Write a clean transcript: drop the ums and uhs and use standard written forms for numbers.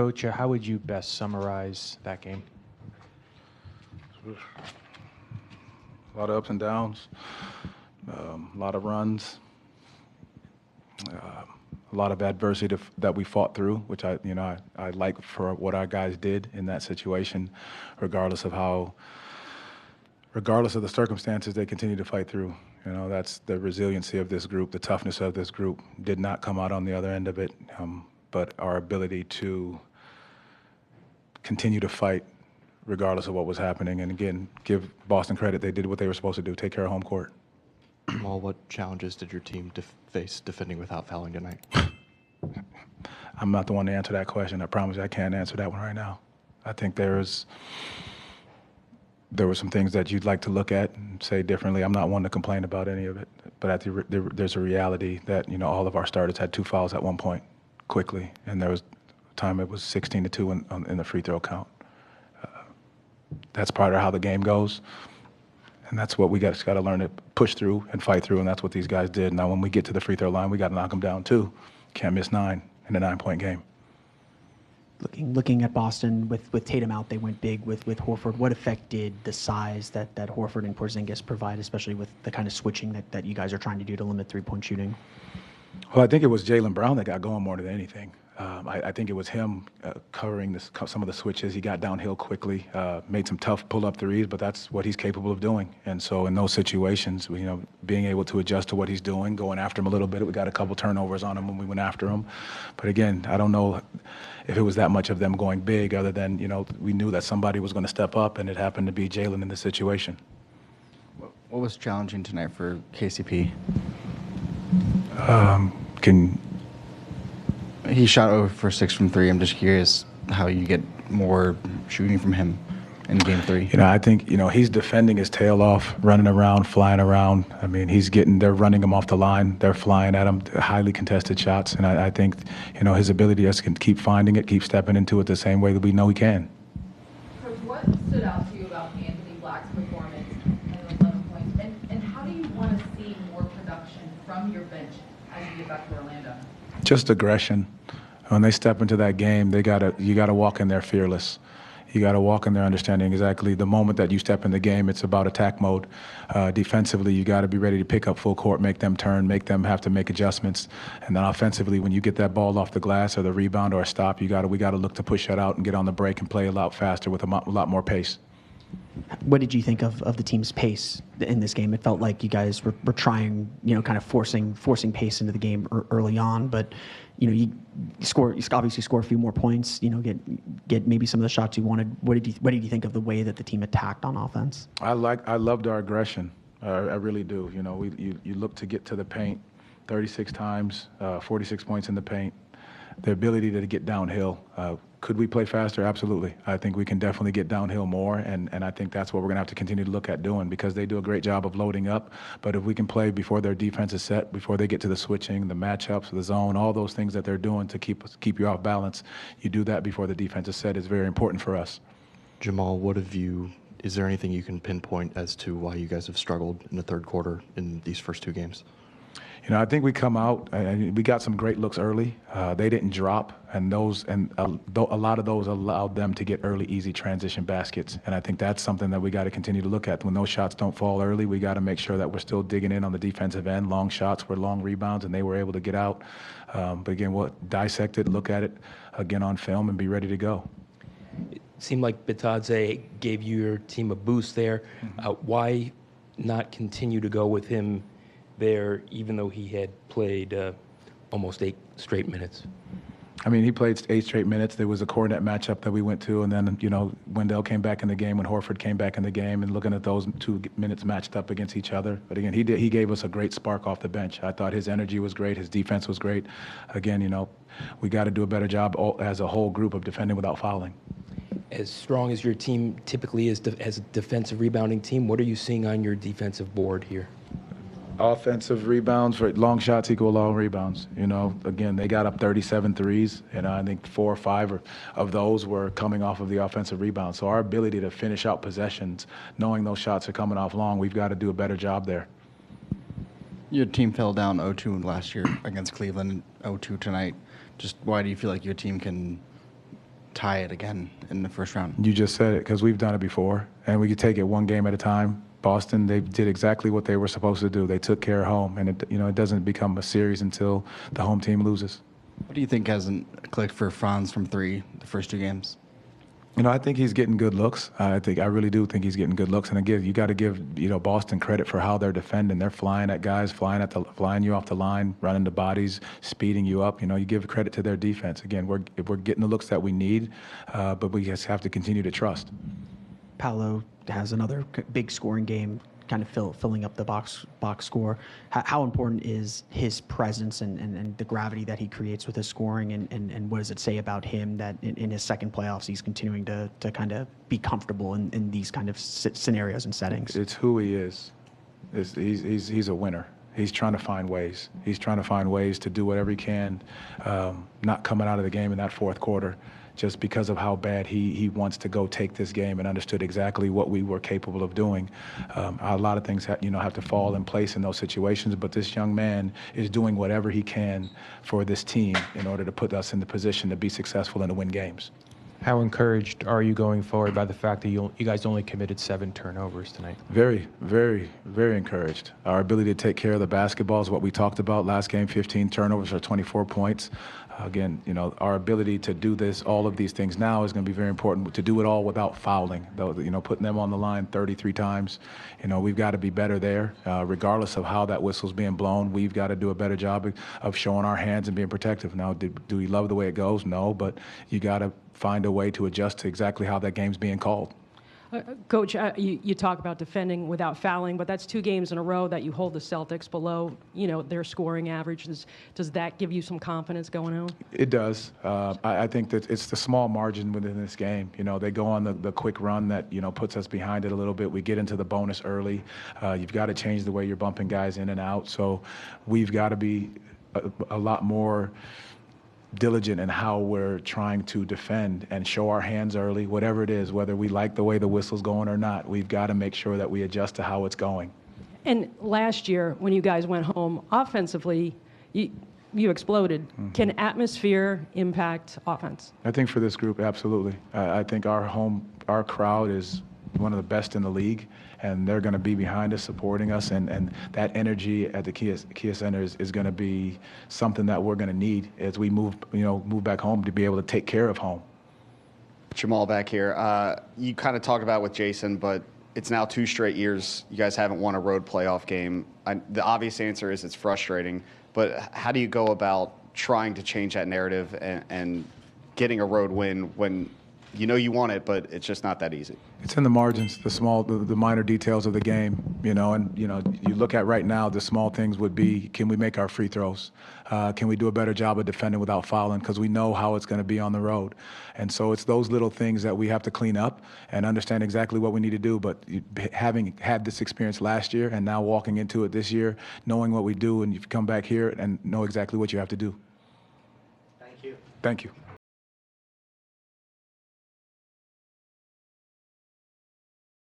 Coach, how would you best summarize that game? A lot of ups and downs, a lot of runs, a lot of adversity that we fought through, which I like for what our guys did in that situation, regardless of the circumstances, they continue to fight through. That's the resiliency of this group, the toughness of this group. Did not come out on the other end of it, but our ability to continue to fight regardless of what was happening. And again, give Boston credit. They did what they were supposed to do, take care of home court. Jamahl, what challenges did your team face defending without fouling tonight? I'm not the one to answer that question. I promise you I can't answer that one right now. I think there were some things that you'd like to look at and say differently. I'm not one to complain about any of it. But there's a reality that, all of our starters had 2 fouls at one point quickly. And there was a time it was 16-2 in the free throw count. That's part of how the game goes. And that's what we got to learn to push through and fight through, and that's what these guys did. Now, when we get to the free throw line, we got to knock them down too. Can't miss 9 in a 9-point game. Looking at Boston with Tatum out, they went big with Horford. What effect did the size that Horford and Porzingis provide, especially with the kind of switching that you guys are trying to do to limit three-point shooting? Well, I think it was Jaylen Brown that got going more than anything. I think it was him covering some of the switches. He got downhill quickly, made some tough pull-up threes, but that's what he's capable of doing. And so in those situations, being able to adjust to what he's doing, going after him a little bit. We got a couple turnovers on him when we went after him. But again, I don't know if it was that much of them going big, other than, we knew that somebody was going to step up, and it happened to be Jaylen in this situation. What was challenging tonight for KCP? He shot over for 6 from 3. I'm just curious how you get more shooting from him in Game 3. I think, he's defending his tail off, running around, flying around. I mean, they're running him off the line. They're flying at him, highly contested shots. And I think, his ability just can keep finding it, keep stepping into it the same way that we know he can. Coach, what stood out to you about Anthony Black's performance and 11 points? And how do you want to see more production from your bench as you get back to Orlando? Just aggression. When they step into that game, you gotta walk in there fearless. You gotta walk in there understanding exactly the moment that you step in the game, it's about attack mode. Defensively, you gotta be ready to pick up full court, make them turn, make them have to make adjustments. And then offensively, when you get that ball off the glass or the rebound or a stop, we gotta look to push that out and get on the break and play a lot faster with a lot more pace. What did you think of the team's pace in this game? It felt like you guys were trying, kind of forcing pace into the game early on, but you obviously score a few more points, get maybe some of the shots you wanted. What did you think of the way that the team attacked on offense? I loved our aggression. I really do. You look to get to the paint 36 times, 46 points in the paint. The ability to get downhill. Could we play faster? Absolutely. I think we can definitely get downhill more, and I think that's what we're going to have to continue to look at doing, because they do a great job of loading up. But if we can play before their defense is set, before they get to the switching, the matchups, the zone, all those things that they're doing to keep you off balance, you do that before the defense is set is very important for us. Jamahl, is there anything you can pinpoint as to why you guys have struggled in the third quarter in these first 2 games? I think we come out and we got some great looks early. They didn't drop, and a lot of those allowed them to get early, easy transition baskets. And I think that's something that we got to continue to look at. When those shots don't fall early, we got to make sure that we're still digging in on the defensive end. Long shots were long rebounds, and they were able to get out. But again, we'll dissect it, look at it again on film, and be ready to go. It seemed like Bitadze gave your team a boost there. Why not continue to go with him there, even though he had played almost 8 straight minutes? I mean, he played 8 straight minutes. There was a Cornet matchup that we went to, and then, Wendell came back in the game when Horford came back in the game, and looking at those 2 minutes matched up against each other. But again, he gave us a great spark off the bench. I thought his energy was great. His defense was great. Again, we got to do a better job as a whole group of defending without fouling. As strong as your team typically is as a defensive rebounding team, what are you seeing on your defensive board here? Offensive rebounds, for long shots equal long rebounds. Again, they got up 37 threes, and I think 4 or 5 of those were coming off of the offensive rebound. So our ability to finish out possessions, knowing those shots are coming off long, we've got to do a better job there. Your team fell down 0-2 last year against Cleveland, 0-2 tonight. Just why do you feel like your team can tie it again in the first round? You just said it, because we've done it before, and we could take it one game at a time. Boston, they did exactly what they were supposed to do. They took care of home, and it doesn't become a series until the home team loses. What do you think hasn't clicked for Franz from three the first 2 games? I think he's getting good looks. I really do think he's getting good looks. And again, you got to give Boston credit for how they're defending. They're flying at guys, flying you off the line, running the bodies, speeding you up. You give credit to their defense. Again, we're getting the looks that we need, but we just have to continue to trust. Paolo has another big scoring game, kind of filling up the box score. How important is his presence and the gravity that he creates with his scoring, and what does it say about him that in his second playoffs he's continuing to kind of be comfortable in these kind of scenarios and settings? It's who he is. He's a winner. He's trying to find ways. He's trying to find ways to do whatever he can, not coming out of the game in that fourth quarter, just because of how bad he wants to go take this game, and understood exactly what we were capable of doing. A lot of things have to fall in place in those situations, but this young man is doing whatever he can for this team in order to put us in the position to be successful and to win games. How encouraged are you going forward by the fact that you guys only committed 7 turnovers tonight? Very, very, very encouraged. Our ability to take care of the basketball is what we talked about last game. 15 turnovers or 24 points. Again, our ability to do all of these things now is going to be very important. To do it all without fouling, putting them on the line 33 times. We've got to be better there, regardless of how that whistle's being blown. We've got to do a better job of showing our hands and being protective. Now, do we love the way it goes? No, but you got to find a way to adjust to exactly how that game's being called. Coach, you talk about defending without fouling, but that's 2 games in a row that you hold the Celtics below, their scoring average. Does that give you some confidence going on? It does. I think that it's the small margin within this game. They go on the quick run that, puts us behind it a little bit. We get into the bonus early. You've got to change the way you're bumping guys in and out. So we've got to be a lot more diligent in how we're trying to defend and show our hands early, whatever it is, whether we like the way the whistle's going or not. We've got to make sure that we adjust to how it's going. And last year, when you guys went home, offensively, you exploded. Mm-hmm. Can atmosphere impact offense? I think for this group, absolutely. I think our crowd is one of the best in the league, and they're going to be behind us, supporting us, and that energy at the Kia Center is going to be something that we're going to need as we move back home to be able to take care of home. Jamahl back here. You kind of talked about with Jason, but it's now 2 straight years you guys haven't won a road playoff game. The obvious answer is it's frustrating, but how do you go about trying to change that narrative and getting a road win when you want it, but it's just not that easy? It's in the margins, the minor details of the game, and you look at right now, the small things would be, can we make our free throws? Can we do a better job of defending without fouling? Because we know how it's going to be on the road. And so it's those little things that we have to clean up and understand exactly what we need to do. But having had this experience last year and now walking into it this year, knowing what we do, and you come back here and know exactly what you have to do. Thank you. Thank you.